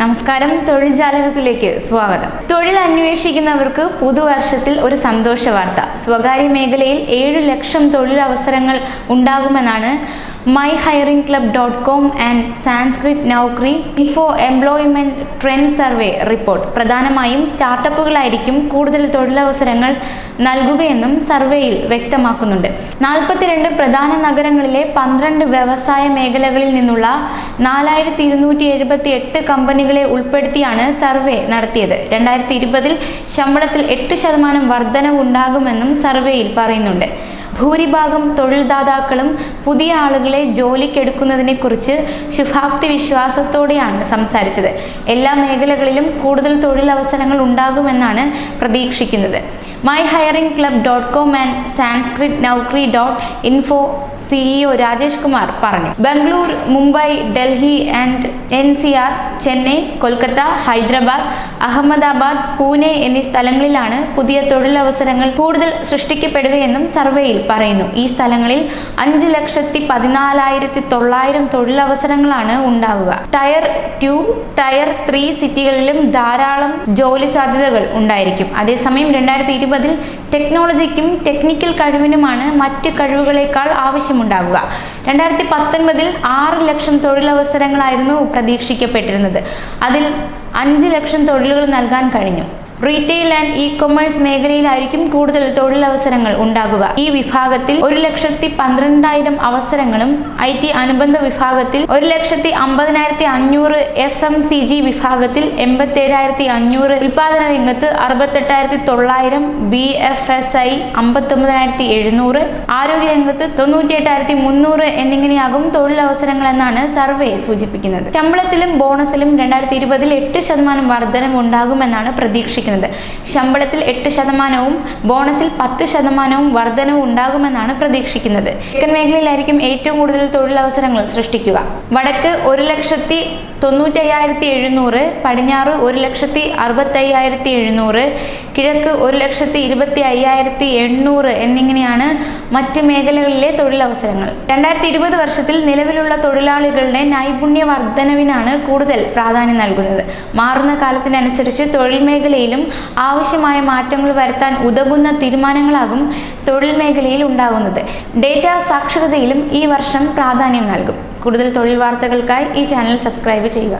നമസ്കാരം, തൊഴിൽ ജാലകത്തിലേക്ക് സ്വാഗതം. തൊഴിൽ അന്വേഷിക്കുന്നവർക്ക് പുതുവർഷത്തിൽ ഒരു സന്തോഷ വാർത്ത. സ്വകാര്യ മേഖലയിൽ 7 ലക്ഷം തൊഴിലവസരങ്ങൾ ഉണ്ടാകുമെന്നാണ് myhiringclub.com and Sanskrit Naukri Info Employment Trend Survey report. പ്രധാനമായും സ്റ്റാർട്ടപ്പുകളായിരിക്കും കൂടുതൽ തൊഴിലവസരങ്ങൾ നൽകുകയെന്നും സർവേയിൽ വ്യക്തമാക്കുന്നുണ്ട്. 42 പ്രധാന നഗരങ്ങളിലെ 12 വ്യവസായ മേഖലകളിൽ നിന്നുള്ള 4278 കമ്പനികളെ ഉൾപ്പെടുത്തിയാണ് സർവേ നടത്തിയത്. 2020 ശമ്പളത്തിൽ 8% വർധനവ് ഉണ്ടാകുമെന്നും സർവേയിൽ പറയുന്നുണ്ട്. ഭൂരിഭാഗം തൊഴിൽദാതാക്കളും പുതിയ ആളുകളെ ജോലിക്കെടുക്കുന്നതിനെക്കുറിച്ച് ശുഭാപ്തി വിശ്വാസത്തോടെയാണ് സംസാരിച്ചത്. എല്ലാ മേഖലകളിലും കൂടുതൽ തൊഴിലവസരങ്ങൾ ഉണ്ടാകുമെന്നാണ് പ്രതീക്ഷിക്കുന്നത്. myhiringclub.com and Sanskrit Naukri.info CEO Rajesh Kumar പറഞ്ഞു. ബംഗളൂരു, മുംബൈ, ഡൽഹി ആൻഡ് NCR, ചെന്നൈ, കൊൽക്കത്ത, ഹൈദരാബാദ്, അഹമ്മദാബാദ്, പൂനെ എന്നീ സ്ഥലങ്ങളിലാണ് പുതിയ തൊഴിലവസരങ്ങൾ കൂടുതൽ സൃഷ്ടിക്കപ്പെടുകയെന്നും സർവേയിൽ പറയുന്നു. ഈ സ്ഥലങ്ങളിൽ 5,14,900 തൊഴിലവസരങ്ങളാണ് ഉണ്ടാവുക. ടയർ 2, ടയർ 3 സിറ്റികളിലും ധാരാളം ജോലി സാധ്യതകൾ ഉണ്ടായിരിക്കും. അതേസമയം 2020 ടെക്നോളജിക്കും ടെക്നിക്കൽ കഴിവിനുമാണ് മറ്റ് കഴിവുകളേക്കാൾ ആവശ്യമുണ്ടാവുക. 2019 6 ലക്ഷം തൊഴിലവസരങ്ങളായിരുന്നു പ്രതീക്ഷിക്കപ്പെട്ടിരുന്നത്. അതിൽ 5 ലക്ഷം തൊഴിലുകൾ നൽകാൻ കഴിഞ്ഞു. റീറ്റെയിൽ ആൻഡ് ഇ-കൊമേഴ്സ് മേഖലയിലായിരിക്കും കൂടുതൽ തൊഴിലവസരങ്ങൾ ഉണ്ടാകുക. ഈ വിഭാഗത്തിൽ 1,12,000 അവസരങ്ങളും IT അനുബന്ധ വിഭാഗത്തിൽ 1,50,500, FMCG വിഭാഗത്തിൽ 87,500, ഉൽപാദന രംഗത്ത് 68,900, BFSI 59,700, ആരോഗ്യ രംഗത്ത് 98,300 എന്നിങ്ങനെയാകും തൊഴിലവസരങ്ങൾ എന്നാണ് സർവേ സൂചിപ്പിക്കുന്നത്. ശമ്പളത്തിലും ബോണസിലും 2020 8% വർധനവ് ഉണ്ടാകുമെന്നാണ് പ്രതീക്ഷിക്കുന്നത്. ശമ്പളത്തിൽ 8%, ബോണസിൽ 10% വർധനവ് ഉണ്ടാകുമെന്നാണ് പ്രതീക്ഷിക്കുന്നത്. തെക്കൻ മേഖലയിലായിരിക്കും ഏറ്റവും കൂടുതൽ തൊഴിലവസരങ്ങൾ സൃഷ്ടിക്കുക. വടക്ക് 1,95,700, പടിഞ്ഞാറ് 1,65,700, കിഴക്ക് 1,25,800 എന്നിങ്ങനെയാണ് മറ്റ് മേഖലകളിലെ തൊഴിലവസരങ്ങൾ. 2020 വർഷത്തിൽ നിലവിലുള്ള തൊഴിലാളികളുടെ നൈപുണ്യ വർധനവിനാണ് കൂടുതൽ പ്രാധാന്യം നൽകുന്നത്. മാറുന്ന കാലത്തിനനുസരിച്ച് തൊഴിൽ മേഖലയിലും ആവശ്യമായ മാറ്റങ്ങൾ വരുത്താൻ ഉതകുന്ന തീരുമാനങ്ങളാകും തൊഴിൽ മേഖലയിൽ ഉണ്ടാകുന്നത്. ഡേറ്റ സാക്ഷരതയിലും ഈ വർഷം പ്രാധാന്യം നൽകും. കൂടുതൽ തൊഴിൽ വാർത്തകൾക്കായി ഈ ചാനൽ സബ്സ്ക്രൈബ് ചെയ്യുക.